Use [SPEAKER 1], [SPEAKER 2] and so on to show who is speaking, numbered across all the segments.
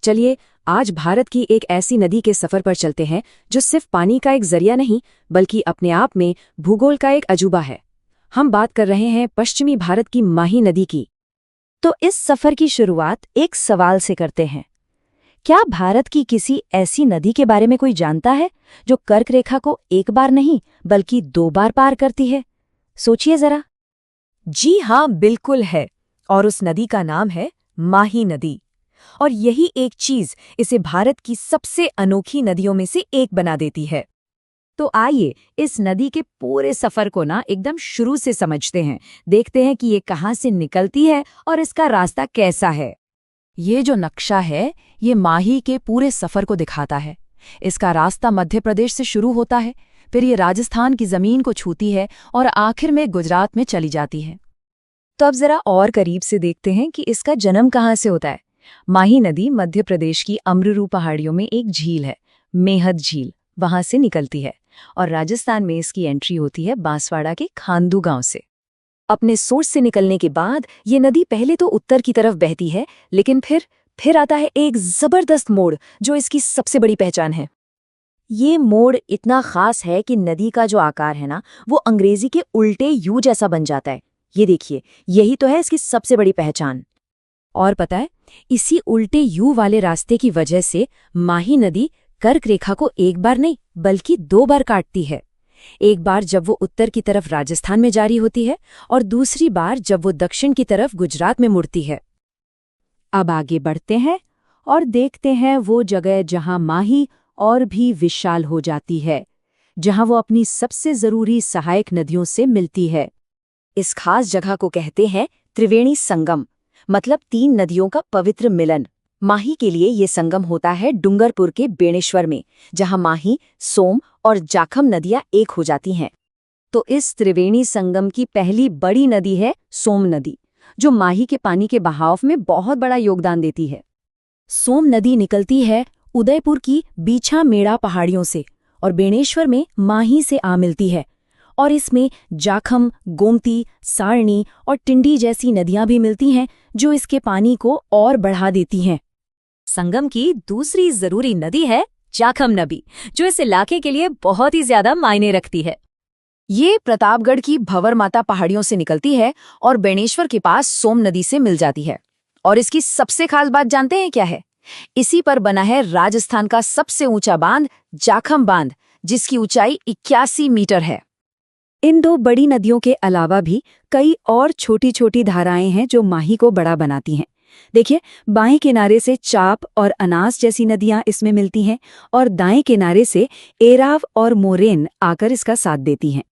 [SPEAKER 1] चलिए आज भारत की एक ऐसी नदी के सफर पर चलते हैं जो सिर्फ पानी का एक जरिया नहीं बल्कि अपने आप में भूगोल का एक अजूबा है। हम बात कर रहे हैं पश्चिमी भारत की माही नदी की।
[SPEAKER 2] तो इस सफर की शुरुआत एक सवाल से करते हैं। क्या भारत की किसी ऐसी नदी के बारे में कोई जानता है जो कर्क रेखा को एक बार नहीं बल्कि 2 बार पार करती है? सोचिए जरा।
[SPEAKER 3] जी हाँ, बिल्कुल है। और उस नदी का नाम है माही नदी। और यही एक चीज इसे भारत की सबसे अनोखी नदियों में से एक बना देती है। तो आइए इस नदी के पूरे सफर को एकदम शुरू से समझते हैं। देखते हैं कि ये कहाँ से निकलती है और इसका रास्ता कैसा है।
[SPEAKER 4] ये जो नक्शा है ये माही के पूरे सफर को दिखाता है। इसका रास्ता मध्य प्रदेश से शुरू होता है, फिर ये राजस्थान की जमीन को छूती है और आखिर में गुजरात में चली जाती है।
[SPEAKER 3] तो अब जरा और करीब से देखते हैं कि इसका जन्म कहाँ से होता है। माही नदी मध्य प्रदेश की अमरूरू पहाड़ियों में एक झील है, मेहद झील, वहां से निकलती है और राजस्थान में इसकी एंट्री होती है बांसवाड़ा के खांदू गांव से। अपने सोर्स से निकलने के बाद ये नदी पहले तो उत्तर की तरफ बहती है, लेकिन फिर आता है एक जबरदस्त मोड़ जो इसकी सबसे बड़ी पहचान है। ये मोड़ इतना खास है कि नदी का जो आकार है वो अंग्रेजी के उल्टे यू जैसा बन जाता है। ये देखिए, यही तो है इसकी सबसे बड़ी पहचान।
[SPEAKER 1] और पता है, इसी उल्टे यू वाले रास्ते की वजह से माही नदी कर्क रेखा को एक बार नहीं बल्कि 2 बार काटती है। एक बार जब वो उत्तर की तरफ राजस्थान में जारी होती है और दूसरी बार जब वो दक्षिण की तरफ गुजरात में मुड़ती है।
[SPEAKER 2] अब आगे बढ़ते हैं और देखते हैं वो जगह जहां माही और भी विशाल हो जाती है, जहां वो अपनी सबसे जरूरी सहायक नदियों से मिलती है।
[SPEAKER 3] इस खास जगह को कहते हैं त्रिवेणी संगम, मतलब 3 नदियों का पवित्र मिलन। माही के लिए ये संगम होता है डूंगरपुर के बेणेश्वर में, जहां माही, सोम और जाखम नदियां एक हो जाती हैं। तो इस त्रिवेणी संगम की पहली बड़ी नदी है सोम नदी, जो माही के पानी के बहाव में बहुत बड़ा योगदान देती है।
[SPEAKER 1] सोम नदी निकलती है उदयपुर की बीछा मेड़ा पहाड़ियों से और बेणेश्वर में माही से आ मिलती है, और इसमें जाखम, गोमती, सारणी और टिंडी जैसी नदियां भी मिलती हैं जो इसके पानी को और बढ़ा देती हैं।
[SPEAKER 3] संगम की दूसरी जरूरी नदी है जाखम नदी, जो इस इलाके के लिए बहुत ही ज्यादा मायने रखती है। ये प्रतापगढ़ की भंवर माता पहाड़ियों से निकलती है और बेणेश्वर के पास सोम नदी से मिल जाती है। और इसकी सबसे खास बात जानते हैं क्या है? इसी पर बना है राजस्थान का सबसे ऊंचा बांध, जाखम बांध, जिसकी ऊंचाई 81 मीटर है।
[SPEAKER 2] इन 2 बड़ी नदियों के अलावा भी कई और छोटी छोटी धाराएं हैं जो माही को बड़ा बनाती हैं। देखिए, बाएं किनारे से चाप और अनास जैसी नदियां इसमें मिलती हैं और दाएं किनारे से एराव और मोरेन आकर इसका साथ देती हैं।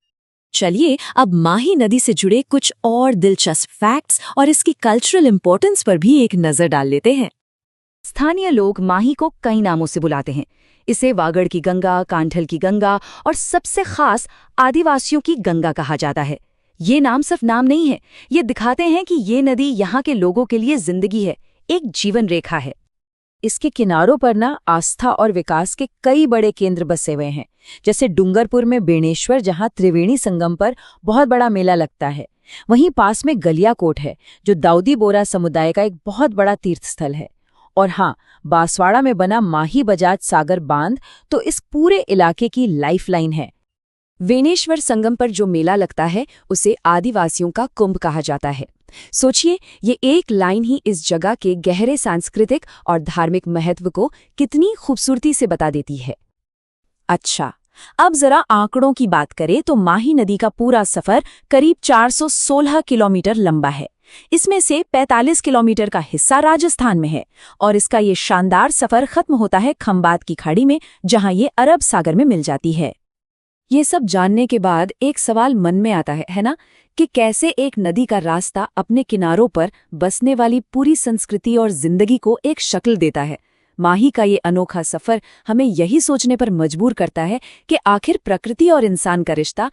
[SPEAKER 3] चलिए अब माही नदी से जुड़े कुछ और दिलचस्प फैक्ट्स और इसकी कल्चरल इंपॉर्टेंस पर भी एक नजर डाल लेते हैं। स्थानीय लोग माही को कई नामों से बुलाते हैं। इसे वागड़ की गंगा, कांठल की गंगा और सबसे खास आदिवासियों की गंगा कहा जाता है। ये नाम सिर्फ नाम नहीं है, ये दिखाते हैं कि ये नदी यहाँ के लोगों के लिए जिंदगी है, एक जीवन रेखा है। इसके किनारों पर आस्था और विकास के कई बड़े केंद्र बसे हुए हैं, जैसे डूंगरपुर में बेणेश्वर, जहाँ त्रिवेणी संगम पर बहुत बड़ा मेला लगता है। वहीं पास में गलियाकोट है, जो दाऊदी बोरा समुदाय का एक बहुत बड़ा तीर्थ स्थल है। और हाँ, बांसवाड़ा में बना माही बजाज सागर बांध तो इस पूरे इलाके की लाइफलाइन है। बेणेश्वर संगम पर जो मेला लगता है उसे आदिवासियों का कुंभ कहा जाता है। सोचिए, ये एक लाइन ही इस जगह के गहरे सांस्कृतिक और धार्मिक महत्व को कितनी खूबसूरती से बता देती है। अच्छा, अब जरा आंकड़ों की बात करें तो माही नदी का पूरा सफर करीब 416 किलोमीटर लंबा है। इसमें से 45 किलोमीटर का हिस्सा राजस्थान में है और इसका ये शानदार सफर खत्म होता है खंबात की खाड़ी में, जहां ये अरब सागर में मिल जाती है। ये सब जानने के बाद एक सवाल मन में आता है ना, कि कैसे एक नदी का रास्ता अपने किनारों पर बसने वाली पूरी संस्कृति और जिंदगी को एक शक्ल देता है। माही का ये अनोखा सफर हमें यही सोचने पर मजबूर करता है कि आखिर प्रकृति और इंसान का रिश्ता